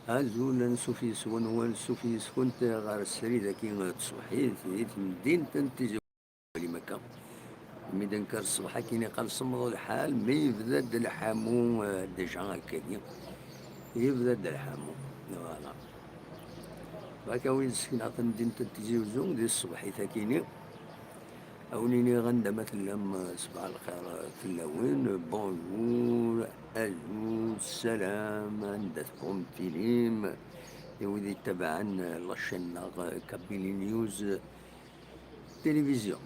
أزول سوفيس ونوال سوفيس كنت غار السريدة كي تصبحي في مدينة تنتيجي مكة ميدان كار الصباح كيني قال صمدوا الحال مي يبدا الحامو ديجا هكاكي يبدا الحامو فوالا باكا وين سكنة مدينة تنتيجي وزون دي الصبح ثاكيني أونيني غندا مثلا صباح الخير كلاوين بونجور أزول السلام عندكم تيليم يودي تبعا لاشين كابيلي نيوز تلفزيون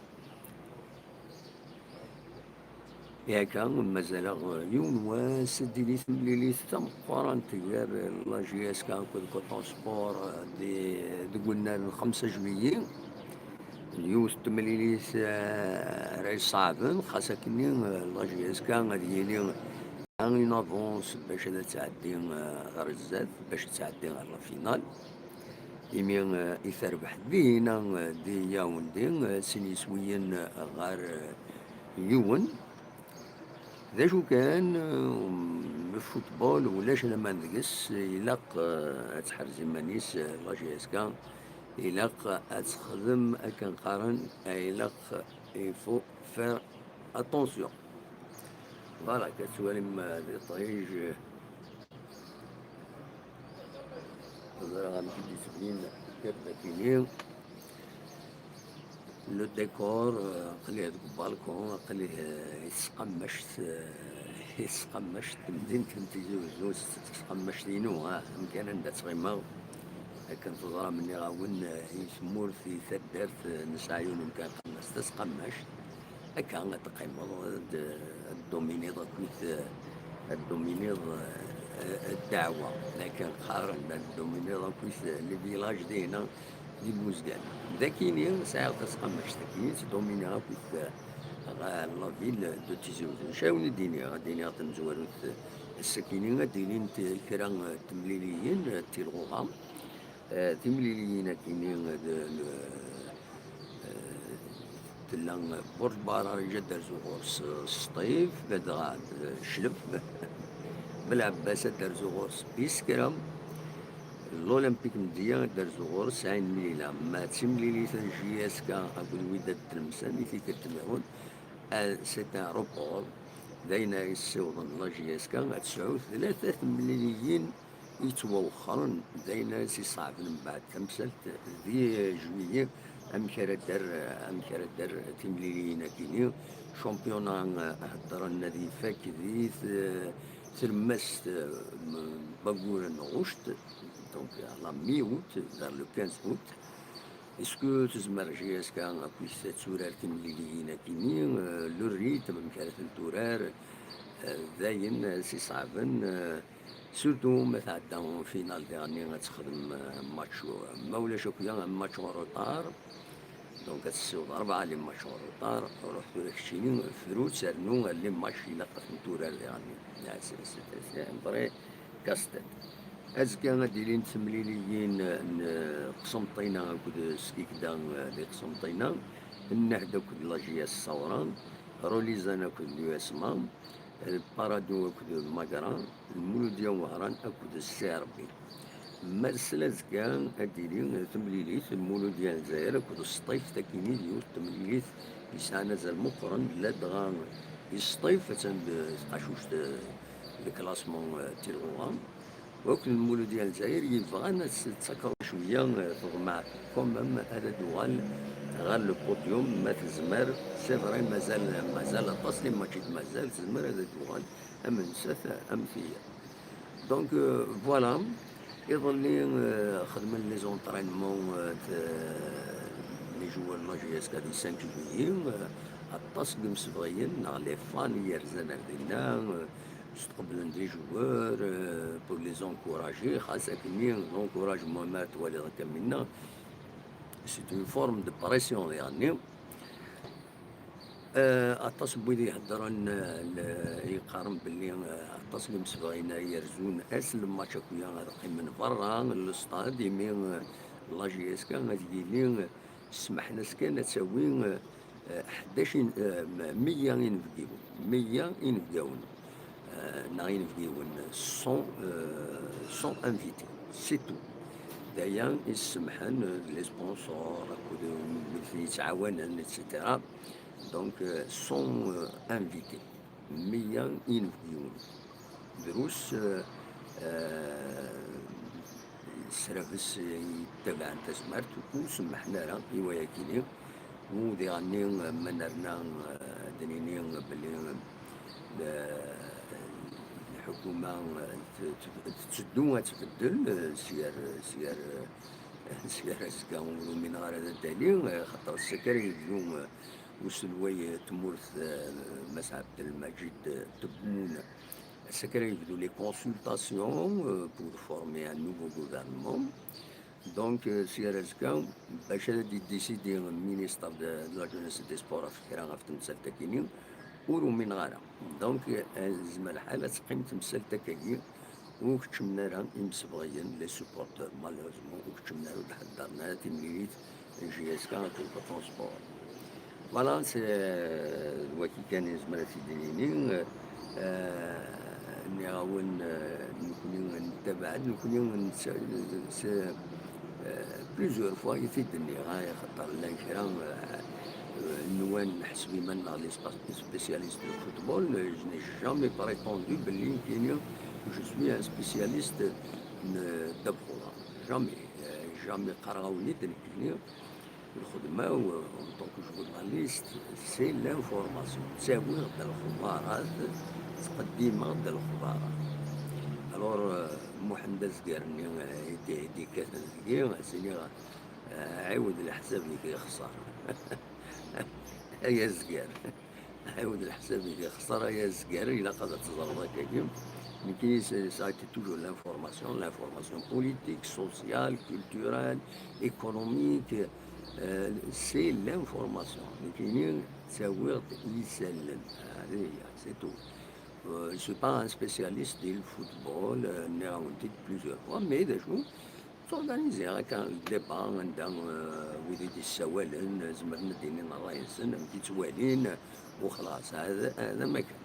ياك مازال يوم وسدي لي ثم قران تجار لا جي اس كان كود كوتون سبور دي قلنا 5 جويي اليوم تمليليس راهي صعبا خاصة كني لا جي اس كان غادي يلي ان افونس باش تعدي غير الزاد باش تعدي غير لا فينال إمي يتربح دينا دي ياوندي سيني سويا غار يون ذا شو كان الفوتبول ولاش لما نقص يلاق تحرز مانيس لا جي اس كا يلاق تخدم كان قارن يلاق يفو فير اتونسيون فوالا كتسوالم دي طريج غنمشي ديسبلين كيف لو ديكور قليه دوك البالكون قليه يتقمشت يتقمشت مدينة تنتيجي وزوز تقمشت لينو مكان عندها تغيما كان تظهر مني غاون يسمور في ثدارت نسعيون مكان قمشت تقمشت هكا تقيمض الدومينيض كويت الدومينيض الدعوة لكن قارن الدومينيض كويت لي فيلاج دينا دي بوزقان ذاكيني ساعة تسقمش ذاكيني تدوميني كويت لا فيل دو تيزي وزن شاوني ديني غتنزوالو السكيني غاديني كرا تمليليين تيلغوغام تمليليين كيني تلا برج بارا جدر زغور السطيف بعد غاد شلف بالعباسة دار زغور بيسكرام الأولمبيك مديا دار زغور 90 مليلة ما تمليلي تنجي اسكا أقول وداد تلمسان في كتمعون سي ان روبور داينا يسوضن لاجي اسكا تسعود 3 مليليين يتوخرن داينا سي صعب من بعد تمثلت ذي جوية أم كرا دار تمليليين كيني شامبيونا هدر النادي فاك ذي تلمست باقول نغشت دونك لا مي اوت دار لو 15 اوت اسكو تزمر جي اس كان كويس تسورار تمليليين كيني لو ريتم كانت الدورار داين سي صعبا سورتو ما تعداو فينال ديرني غتخدم ماتش ما ولاش اكويا ماتش روطار دونك تسوض 4 لي ماتش روطار رحتو داك الشيء فروت سالنو لي ماتش الى قسم الدورار ديرني سي ان فري كاستيل أزكى غادي تمليليين قسمطينة كود سكيكدا لي قسمطينة النهدة كود لاجيا الصوران روليزانا كود اليواسما البارادو كود الماكران المولوديا وهران أكود السيربي مرسلة زكا أديري تمليليت المولوديا الجزائر كود السطيف تاكيني ديوت تمليليت يسعى نزل مقرن لا دغا يسطيف تند قاشوش الكلاسمون تيلغوغام وكل المولود ديال الجزائر يبغى الناس تسكر شويه تطمع كومام هذا دوال غير لو بوديوم ما تزمر سي فري مازال التصليم ماشي مازال تزمر هذا دوال ام نسات ام فيا دونك فوالا يظل لي خدم لي زونطرينمون لي جوار لا جي اس كادي 5 جويي الطاس مسبغيين لي فان يرزان عندنا تقبل دي جوار بور لي زونكوراجي خاصة كني زونكوراجمون مات ولا ضكا منا سي اون فورم دو بريسيون يعني اطاس بويدي يهدرن يقارن باللي اطاس مسبغين يرزون اسل ماتش اكويا غادي من برا للستاد يمي لا جي اس كان غادي لي سمحنا سكان تساوي 11 100 ينفقيو 100 ينفقاون ناين فيون 100 انفيتي سي تو. دايا يسمحن لي سبونسور مثل يتعاونن اتسيتيرا. دونك سون انفيتي 100 ينفيون دروس سرافس يتبع تسمرت وسمحنا لها إيوايا كيني ودي غني منرنا دنيني بلي الحكومة تسدو تبدل سير اسكا من غير هذا الدليل خاطر السكري اليوم وسلوي تمورث مسعد المجيد تبون السكري يبدو لي كونسلطاسيون بور فورمي ان نوفو غوفرنمون. دونك سير اسكا باش هادي ديسيدي المينيستر دو لا جونيس دي سبور في كرا في تمثال تاكيني ورو من غارة. دونك زعما الحالة تقيم تمثال تاكيني وكتشمنا راه يمسبغيين لي سوبورتور مالوزمون وكتشمنا راه تحضرنا تمليت جي اس كا كو سبور. فوالا سي الوكي كان زعما تيدينيني نعاون نكون نتابع نكون بليزيور فوا يفيدني غاية خاطر الانكرام نوان نحسبي من لي سبيسياليست دو فوتبول جو ني جامي بريتوندو بلي كاين جو سوي ان سبيسياليست دو بروغرام. جامي قراوني تنكني الخدمة و طونك جورناليست سي لانفورماسيون تساوي د الخبارات تقديمها د الخبارات. الور محمد الزقارني يدي كاس الزقير سيني عاود الحساب اللي كيخسر يا الزقار عاود الحساب اللي كيخسر يا الزقار إلا قدرت تزرب هكاكي. Mais ça a été toujours l'information politique, sociale, culturelle, économique, c'est l'information. C'est tout. Je ne suis pas un spécialiste du football, j'ai raconté plusieurs fois, mais des jours, s'organiser quand le débat dans ودي السوالن زمرنا دينين الرئيس كيتوالين وخلاص هذا ما كان.